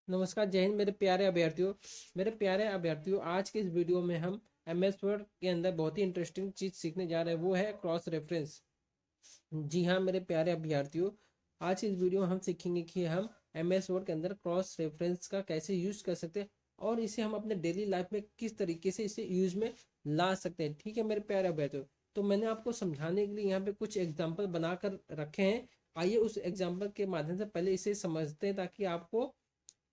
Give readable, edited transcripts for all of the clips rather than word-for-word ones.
नमस्कार, जय हिंद मेरे प्यारे अभ्यर्थियों। आज के इस वीडियो में हम एमएस वर्ड के अंदर बहुत ही इंटरेस्टिंग चीज सीखने जा रहे हैं, वो है क्रॉस रेफरेंस। जी हाँ मेरे प्यारे अभ्यर्थियों, आज इस वीडियो में हम सीखेंगे कि हम एमएस वर्ड के अंदर क्रॉस रेफरेंस का कैसे यूज कर सकते हैं और इसे हम अपने डेली लाइफ में किस तरीके से इसे यूज में ला सकते हैं। ठीक है मेरे प्यारे अभ्यर्थियों, तो मैंने आपको समझाने के लिए यहाँ पे कुछ एग्जाम्पल बनाकर रखे हैं। आइए उस एग्जाम्पल के माध्यम से पहले इसे समझते हैं ताकि आपको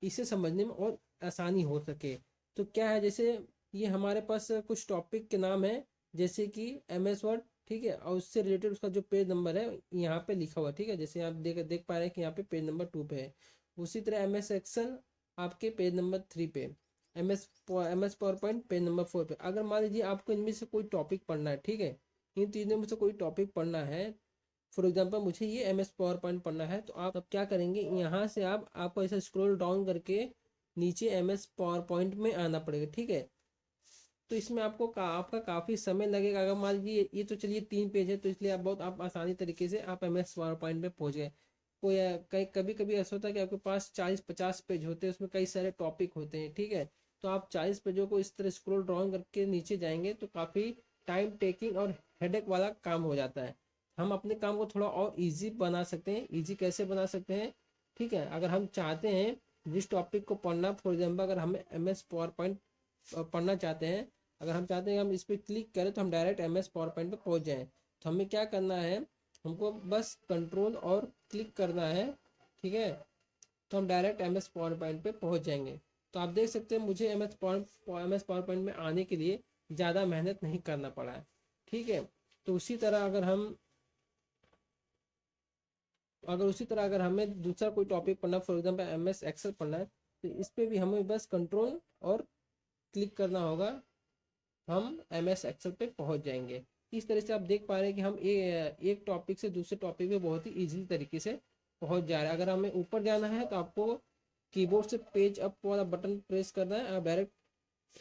इसे समझने में और आसानी हो सके। तो क्या है, जैसे ये हमारे पास कुछ टॉपिक के नाम है, जैसे कि एम एस वर्ड, ठीक है, और उससे रिलेटेड उसका जो पेज नंबर है यहाँ पे लिखा हुआ है, ठीक है, जैसे आप देख देख पा रहे हैं कि यहाँ पे पेज नंबर 2 पे है। उसी तरह एम एस एक्सेल आपके पेज नंबर 3 पे, M S PowerPoint page number 4 पे। अगर मान लीजिए आपको इनमें से कोई टॉपिक पढ़ना है, ठीक है, इन तीनों में से कोई टॉपिक पढ़ना है, फॉर एग्जाम्पल मुझे ये एम एस पावर पॉइंट पढ़ना है, तो आप अब क्या करेंगे, यहाँ से आपको ऐसे स्क्रॉल डाउन करके नीचे एम एस पावर पॉइंट में आना पड़ेगा, ठीक है। तो इसमें आपको आपका काफ़ी समय लगेगा। अगर मान लीजिए ये तो चलिए 3 पेज है, तो इसलिए आप आसानी तरीके से आप एम एस पावर पॉइंट पे पहुँच गए। कोई कई कभी कभी ऐसा होता है कि आपके पास 40-50 पेज होते हैं, उसमें कई सारे टॉपिक होते हैं, ठीक है। तो आप 40 पेजों को इस तरह स्क्रॉल डाउन करके नीचे जाएंगे तो काफ़ी टाइम टेकिंग और हेडेक वाला काम हो जाता है। हम अपने काम को थोड़ा और इजी बना सकते हैं। इजी कैसे बना सकते हैं, ठीक है, अगर हम चाहते हैं जिस टॉपिक को पढ़ना, फॉर एग्जाम्पल अगर हमें एम एस पावर पॉइंट पढ़ना चाहते हैं, अगर हम चाहते हैं हम इस पर क्लिक करें तो हम direct M S PowerPoint पर पहुँच जाएँ, तो हमें क्या करना है, हमको बस कंट्रोल और क्लिक करना है, ठीक है। तो हम direct M S PowerPoint पर पहुँच जाएंगे। तो आप देख सकते हैं मुझे एम एस पावर पॉइंट में आने के लिए ज़्यादा मेहनत नहीं करना पड़ा है, ठीक है। तो उसी तरह अगर हमें दूसरा कोई टॉपिक पढ़ना, for example M S Excel पढ़ना है, तो इस पर भी हमें बस कंट्रोल और क्लिक करना होगा, हम एम एस एक्सेल पे पहुंच जाएंगे। इस तरह से आप देख पा रहे हैं कि हम एक टॉपिक से दूसरे टॉपिक पे बहुत ही इजी तरीके से पहुंच जा रहे हैं। अगर हमें ऊपर जाना है तो आपको कीबोर्ड से पेज अप वाला बटन प्रेस करना है, आप डायरेक्ट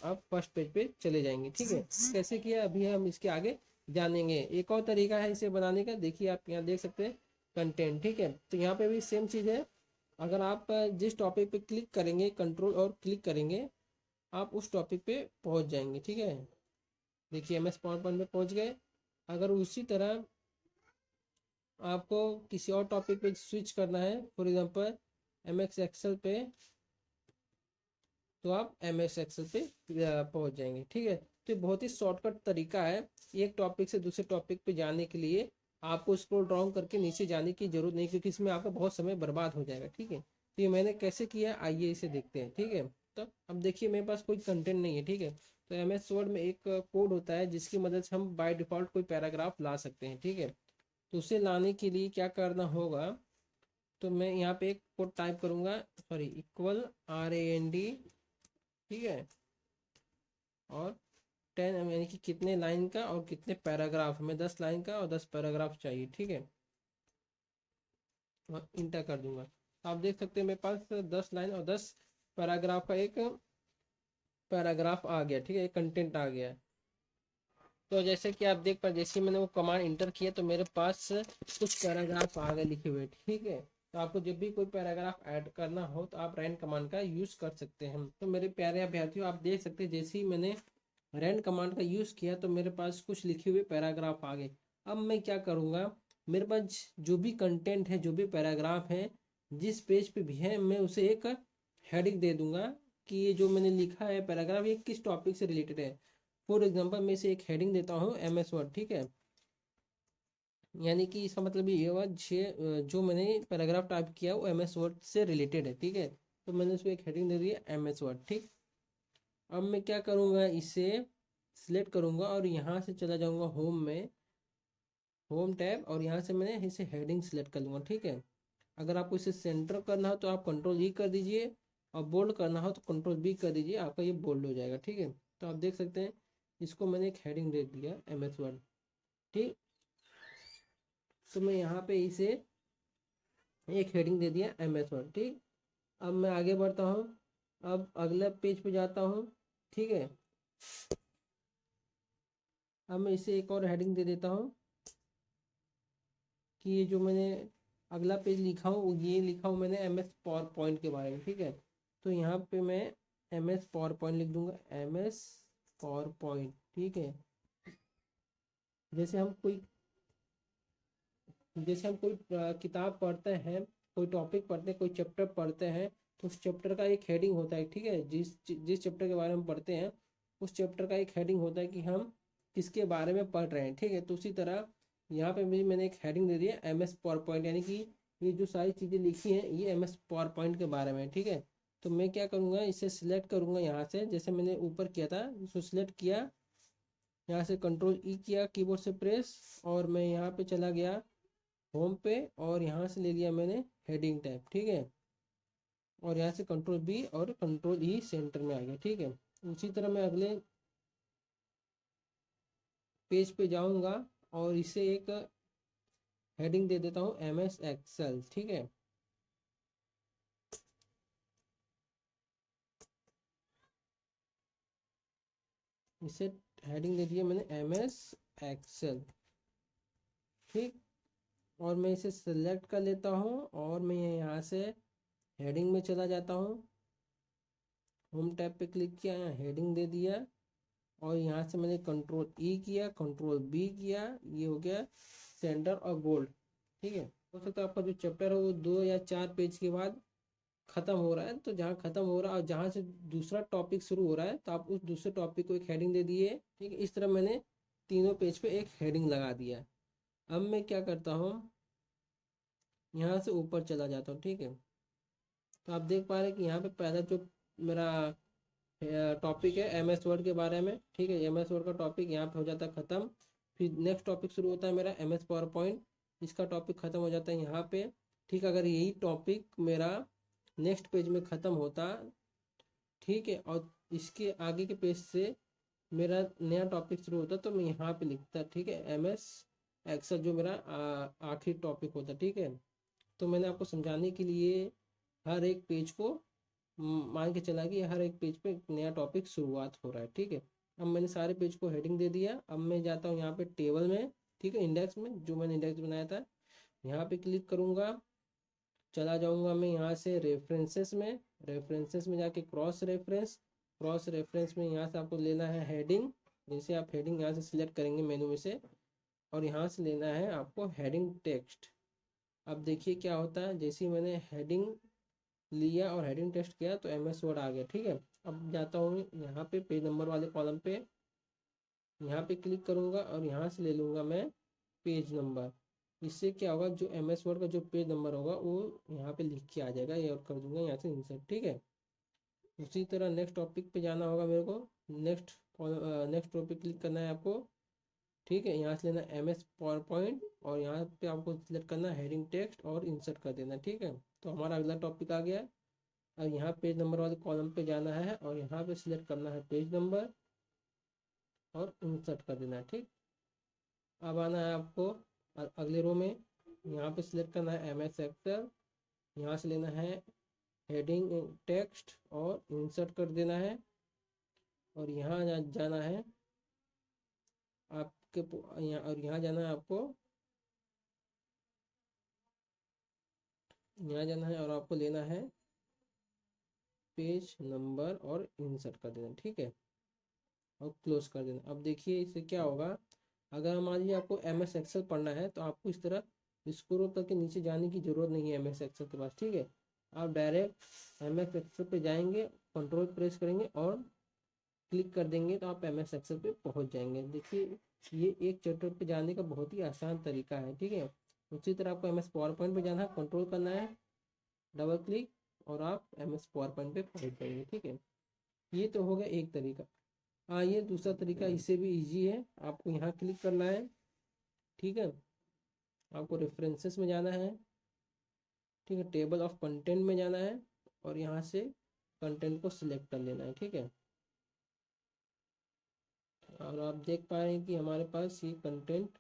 आप फर्स्ट पेज पे चले जाएंगे, ठीक है। कैसे किया अभी हम इसके आगे जानेंगे। एक और तरीका है इसे बनाने का, देखिए आप यहाँ देख सकते हैं कंटेंट, ठीक है। तो यहाँ पे भी सेम चीज़ है। अगर आप जिस टॉपिक पे क्लिक करेंगे, कंट्रोल और क्लिक करेंगे, आप उस टॉपिक पे पहुंच जाएंगे, ठीक है। देखिए एम एस पावर पॉइंट में पहुंच गए। अगर उसी तरह आपको किसी और टॉपिक पे स्विच करना है, for example M X Excel पे, तो आप एम एस एक्सेल पे पहुंच जाएंगे, ठीक है। तो ये बहुत ही शॉर्टकट तरीका है एक टॉपिक से दूसरे टॉपिक पे जाने के लिए। आपको स्क्रॉल डाउन करके नीचे जाने की जरूरत नहीं, क्योंकि इसमें आपका बहुत समय बर्बाद हो जाएगा, ठीक है। तो ये मैंने कैसे किया, आइए इसे देखते हैं, ठीक है। तो अब देखिए मेरे पास कोई कंटेंट नहीं है, ठीक है। तो एम एस वर्ड में एक कोड होता है जिसकी मदद से हम बाय डिफॉल्ट कोई पैराग्राफ ला सकते हैं, ठीक है। तो उसे लाने के लिए क्या करना होगा, तो मैं यहाँ पे एक कोड टाइप करूँगा, सॉरी, इक्वल RAND, ठीक है, और 10, यानी कि कितने लाइन का और कितने पैराग्राफ, हमें 10 लाइन का और 10 पैराग्राफ चाहिए, ठीक है। और इंटर कर दूंगा। आप देख सकते हैं मेरे पास 10 लाइन और 10 पैराग्राफ का एक पैराग्राफ आ गया, ठीक है, एक कंटेंट आ गया। तो जैसे कि आप देख पा, जैसे मैंने वो कमांड इंटर किया तो मेरे पास कुछ पैराग्राफ आ गए लिखे हुए, ठीक है। तो आपको जब भी कोई पैराग्राफ ऐड करना हो तो आप रैन कमांड का यूज कर सकते हैं। तो मेरे प्यारे अभ्यर्थियों, आप देख सकते हैं जैसे ही मैंने रैन कमांड का यूज किया तो मेरे पास कुछ लिखे हुए पैराग्राफ आ गए। अब मैं क्या करूँगा, मेरे पास जो भी कंटेंट है, जो भी पैराग्राफ है, जिस पेज पे भी है, मैं उसे एक हेडिंग दे दूंगा कि ये जो मैंने लिखा है पैराग्राफ, ये किस टॉपिक से रिलेटेड है। फॉर एग्जाम्पल मैं इसे एक हेडिंग देता हूँ एम एस वर्ड, ठीक है। यानी कि इसका मतलब ये हुआ जो मैंने पैराग्राफ टाइप किया वो एम एस वर्ड से रिलेटेड है, ठीक है। तो मैंने उसको एक हेडिंग दे दिया एम एस वर्ड, ठीक। अब मैं क्या करूँगा, इसे सिलेक्ट करूँगा और यहाँ से चला जाऊँगा होम में, होम टैब, और यहाँ से मैंने इसे हेडिंग सिलेक्ट कर लूँगा, ठीक है। अगर आपको इसे सेंटर करना हो तो आप कंट्रोल E कर दीजिए, और बोल्ड करना हो तो कंट्रोल B कर दीजिए, आपका ये बोल्ड हो जाएगा, ठीक है। तो आप देख सकते हैं इसको मैंने एक हेडिंग दे दिया एम एस वर्ड, ठीक। तो मैं यहाँ पे इसे एक हेडिंग दे दिया एम एस वर्ड, ठीक। अब मैं आगे बढ़ता हूँ, अब अगला पेज पे जाता हूँ, ठीक है। अब मैं इसे एक और हेडिंग दे देता हूँ कि ये जो मैंने अगला पेज लिखा हूँ, ये लिखा हूँ मैंने एम एस पावर पॉइंट के बारे में, ठीक है। तो यहाँ पे मैं MS पावर पॉइंट लिख दूंगा, MS पावर पॉइंट। ठीक है, जैसे हम कोई किताब पढ़ते हैं, कोई टॉपिक पढ़ते हैं, कोई चैप्टर पढ़ते हैं, तो उस चैप्टर का एक हेडिंग होता है। ठीक है, जिस चैप्टर के बारे में पढ़ते हैं उस चैप्टर का एक हेडिंग होता है कि हम किसके बारे में पढ़ रहे हैं। ठीक है, तो उसी तरह यहाँ पे भी मैंने एक हेडिंग दे दिया MS पावर पॉइंट, यानी कि ये जो सारी चीज़ें लिखी हैं ये MS पावर पॉइंट के बारे में। ठीक है, तो मैं क्या करूँगा, इसे सिलेक्ट करूँगा यहाँ से, जैसे मैंने ऊपर किया था, इसको सिलेक्ट किया, यहाँ से कंट्रोल किया कीबोर्ड से प्रेस, और मैं यहाँ पे चला गया होम पे, और यहाँ से ले लिया मैंने हेडिंग टैब। ठीक है, और यहाँ से कंट्रोल और कंट्रोल सेंटर में आ गया। ठीक है, उसी तरह मैं अगले पेज पे जाऊँगा और इसे एक हेडिंग दे देता हूँ MS एक्सेल। ठीक है, इसे हेडिंग दे दिया मैंने MS एक्सेल। ठीक, और मैं इसे सेलेक्ट कर लेता हूँ और मैं यहाँ से हेडिंग में चला जाता हूँ, होम टैब पे क्लिक किया, यहाँ हेडिंग दे दिया, और यहाँ से मैंने कंट्रोल किया, कंट्रोल किया, ये हो गया सेंटर और गोल्ड। ठीक है, हो सकता है आपका जो चैप्टर है वो 2 या 4 पेज के बाद खत्म हो रहा है, तो जहाँ खत्म हो रहा है और जहाँ से दूसरा टॉपिक शुरू हो रहा है तो आप उस दूसरे टॉपिक को एक हेडिंग दे दिए। ठीक है, इस तरह मैंने तीनों पेज पे एक हेडिंग लगा दिया। अब मैं क्या करता हूँ, यहाँ से ऊपर चला जाता हूँ। ठीक है, तो आप देख पा रहे हैं कि यहाँ पे पहला जो मेरा टॉपिक है MS वर्ड के बारे में। ठीक है, MS वर्ड का टॉपिक यहाँ पे हो जाता है ख़त्म। फिर नेक्स्ट टॉपिक शुरू होता है मेरा MS पावर पॉइंट, इसका टॉपिक ख़त्म हो जाता है यहाँ पे। ठीक, अगर यही टॉपिक मेरा नेक्स्ट पेज में ख़त्म होता, ठीक है, और इसके आगे के पेज से मेरा नया टॉपिक शुरू होता, तो मैं यहाँ पे लिखता, ठीक है, MS एक्सेल जो मेरा आखिरी टॉपिक होता। ठीक है, तो मैंने आपको समझाने के लिए हर एक पेज को मान के चला कि हर एक पेज पे एक नया टॉपिक शुरुआत हो रहा है। ठीक है, अब मैंने सारे पेज को हेडिंग दे दिया। अब मैं जाता हूँ यहाँ पे टेबल में, ठीक है, इंडेक्स में, जो मैंने इंडेक्स बनाया था यहाँ पे क्लिक करूँगा, चला जाऊँगा मैं यहाँ से रेफरेंसेस में जाके क्रॉस रेफरेंस में यहाँ से आपको लेना है हेडिंग। जैसे आप हेडिंग यहाँ से सिलेक्ट करेंगे मेनू में से, और यहाँ से लेना है आपको हेडिंग टेक्स्ट। अब देखिए क्या होता है, जैसे ही मैंने हेडिंग लिया और हेडिंग टेस्ट किया तो MS वर्ड आ गया। ठीक है, अब जाता हूँ यहाँ पे पेज नंबर वाले कॉलम पे, यहाँ पे क्लिक करूँगा और यहाँ से ले लूँगा मैं पेज नंबर। इससे क्या होगा, जो MS वर्ड का जो पेज नंबर होगा वो यहाँ पे लिख के आ जाएगा, ये और कर दूंगा यहाँ से इंसर्ट। ठीक है, उसी तरह नेक्स्ट टॉपिक पे जाना होगा मेरे को, नेक्स्ट टॉपिक क्लिक करना है आपको। ठीक है, यहाँ से लेना MS पावर पॉइंट, और यहाँ पे आपको सिलेक्ट करना है हेडिंग टेक्स्ट और इंसर्ट कर देना। ठीक है, तो हमारा अगला टॉपिक आ गया। अब यहाँ पेज नंबर वाले कॉलम पे जाना है और यहाँ पे सिलेक्ट करना है पेज नंबर और इंसर्ट कर देना है। ठीक, अब आना है आपको अगले रो में, यहाँ पे सिलेक्ट करना है MS एक्सेल, यहाँ से लेना है हेडिंग टेक्स्ट और इंसर्ट कर देना है, और यहाँ जाना है आपके और यहाँ जाना है आपको, यहाँ जाना है और आपको लेना है पेज नंबर और इंसर्ट कर देना। ठीक है, और क्लोज कर देना। अब देखिए इससे क्या होगा, अगर मान लीजिए आपको MS एक्सेल पढ़ना है तो आपको इस तरह स्क्रॉल करके नीचे जाने की जरूरत नहीं है MS एक्सेल के पास। ठीक है, आप डायरेक्ट MS एक्सेल पे जाएंगे, कंट्रोल प्रेस करेंगे और क्लिक कर देंगे तो आप MS एक्सेल पे पहुंच जाएंगे। देखिए ये एक चैप्टर पे जाने का बहुत ही आसान तरीका है। ठीक है, उसी तरह आपको MS पावर पॉइंट पे जाना है, कंट्रोल करना है, डबल क्लिक, और आप MS पावर पॉइंट पे पहुंच जाएंगे। ठीक है, ये तो हो गया एक तरीका। ये दूसरा तरीका इससे भी इजी है, आपको यहाँ क्लिक करना है। ठीक है, आपको रेफरेंसेस में जाना है, ठीक है, टेबल ऑफ कंटेंट में जाना है, और यहाँ से कंटेंट को सिलेक्ट कर लेना है। ठीक है, और आप देख पा रहे हैं कि हमारे पास ये कंटेंट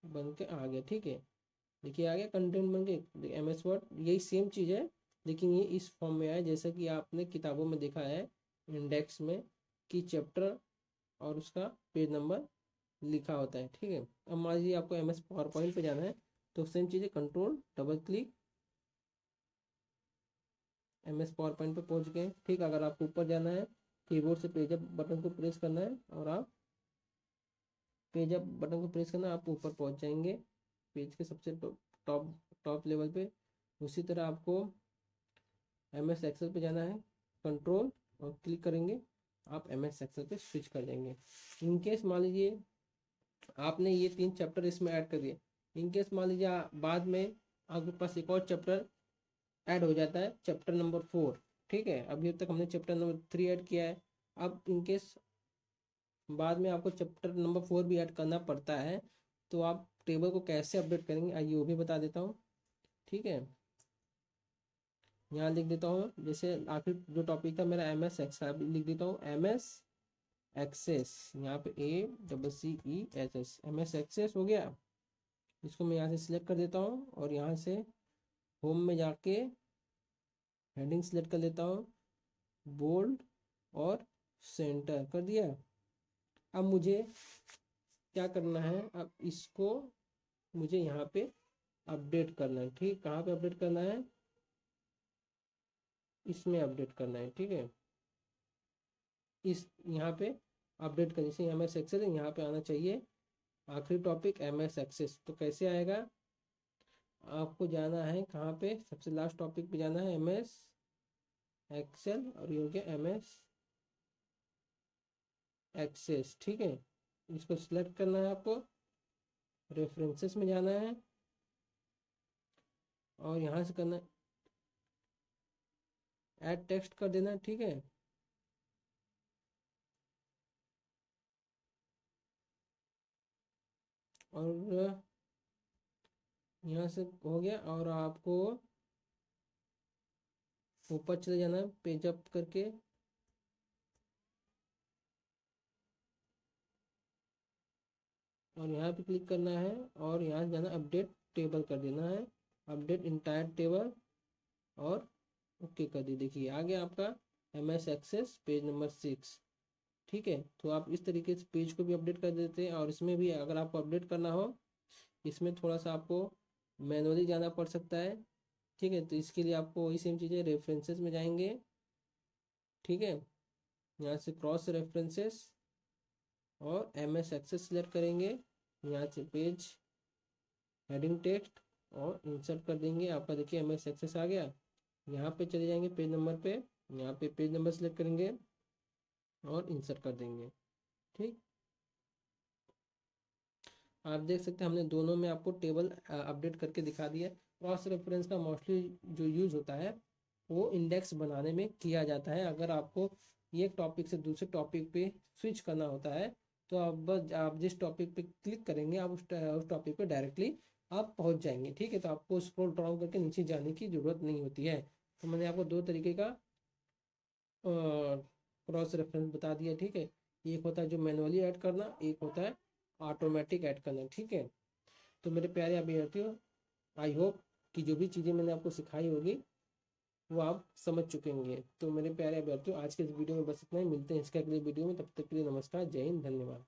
बन के आ गया। ठीक है, देखिए आ गया कंटेंट बन के MS वर्ड, यही सेम चीज़ है, लेकिन ये इस फॉर्म में आया जैसा कि आपने किताबों में देखा है इंडेक्स में कि चैप्टर और उसका पेज नंबर लिखा होता है। ठीक है, अब मान लीजिए आपको MS पावर पॉइंट पे जाना है तो सेम चीज़ है, control double click MS power point पे पहुंच गए। ठीक, अगर आपको ऊपर जाना है कीबोर्ड से पेज अप बटन को प्रेस करना है और आप पेज अप बटन को प्रेस करना, आप ऊपर पहुंच जाएंगे पेज के सबसे टॉप टॉप लेवल पे। उसी तरह आपको MS एक्सेल पे जाना है, कंट्रोल और क्लिक करेंगे, आप MS एक्सेल पे स्विच कर जाएंगे। इनकेस मान लीजिए आपने ये 3 चैप्टर इसमें ऐड कर दिए, इनकेस मान लीजिए बाद में आपके पास एक और चैप्टर ऐड हो जाता है, चैप्टर नंबर 4। ठीक है, अभी तक हमने चैप्टर नंबर 3 ऐड किया है। अब इनकेस बाद में आपको चैप्टर नंबर 4 भी ऐड करना पड़ता है, तो आप टेबल को कैसे अपडेट करेंगे आइए वो भी बता देता हूँ। ठीक है, यहाँ लिख देता हूँ, जैसे आखिर जो टॉपिक था मेरा MS एक्सेल, लिख देता हूँ MS एक्सेस, यहाँ पे ACCESS, MS एक्सेस हो गया। इसको मैं यहाँ से सिलेक्ट कर देता हूँ और यहाँ से होम में जाके हेडिंग सिलेक्ट कर लेता हूँ, बोल्ड और सेंटर कर दिया। अब मुझे क्या करना है, अब इसको मुझे यहाँ पे अपडेट करना है। ठीक, कहाँ पे अपडेट करना है, इसमें अपडेट करना है। ठीक है, इस यहाँ पे अपडेट करने से MS एक्सेस है, यहाँ पे आना चाहिए आखिरी टॉपिक MS एक्सेस। तो कैसे आएगा, आपको जाना है कहाँ पे, सबसे लास्ट टॉपिक पे जाना है MS एक्सेल और ये हो गया MS एक्सेस। ठीक है, इसको सिलेक्ट करना है आपको, रेफरेंसेस में जाना है और यहाँ से करना ऐड टेक्स्ट कर देना है। ठीक है, और यहाँ से हो गया और आपको ऊपर चले जाना है पेज अप करके और यहाँ पे क्लिक करना है और यहाँ से जाना अपडेट टेबल कर देना है, अपडेट इंटायर टेबल और ओके कर दी। देखिए आ गया आपका MS एक्सेस पेज नंबर 6। ठीक है, तो आप इस तरीके से पेज को भी अपडेट कर देते हैं। और इसमें भी अगर आपको अपडेट करना हो, इसमें थोड़ा सा आपको मैनुअली जाना पड़ सकता है। ठीक है, तो इसके लिए आपको वही सेम चीज़ें रेफरेंसेस में जाएंगे। ठीक है, यहाँ से क्रॉस रेफरेंसेस और MS एक्सेस सिलेक्ट करेंगे, यहाँ से पेज हेडिंग टेक्स्ट और इंसर्ट कर देंगे। आपका देखिए MS एक्सेस आ गया। यहाँ पे चले जाएंगे पेज नंबर पे, यहाँ पे पेज नंबर सेलेक्ट करेंगे और इंसर्ट कर देंगे। ठीक, आप देख सकते हैं हमने दोनों में आपको टेबल अपडेट करके दिखा दिया। क्रॉस रेफरेंस का मोस्टली जो यूज़ होता है वो इंडेक्स बनाने में किया जाता है। अगर आपको एक टॉपिक से दूसरे टॉपिक पे स्विच करना होता है, तो आप बस आप जिस टॉपिक पे क्लिक करेंगे आप उस टॉपिक पे डायरेक्टली आप पहुंच जाएंगे। ठीक है, तो आपको स्क्रॉल डाउन करके नीचे जाने की ज़रूरत नहीं होती है। तो मैंने आपको 2 तरीके का क्रॉस रेफरेंस बता दिया। ठीक है, एक होता है जो मैनुअली ऐड करना, एक होता है ऑटोमेटिक ऐड करना। ठीक है, तो मेरे प्यारे अभ्यर्थियों, आई होप कि जो भी चीज़ें मैंने आपको सिखाई होगी वो आप समझ चुके होंगे। तो मेरे प्यारे अभ्यर्थियों, आज के इस वीडियो में बस इतना ही, मिलते हैं इसके अगले वीडियो में। तब तक के लिए नमस्कार, जय हिंद, धन्यवाद।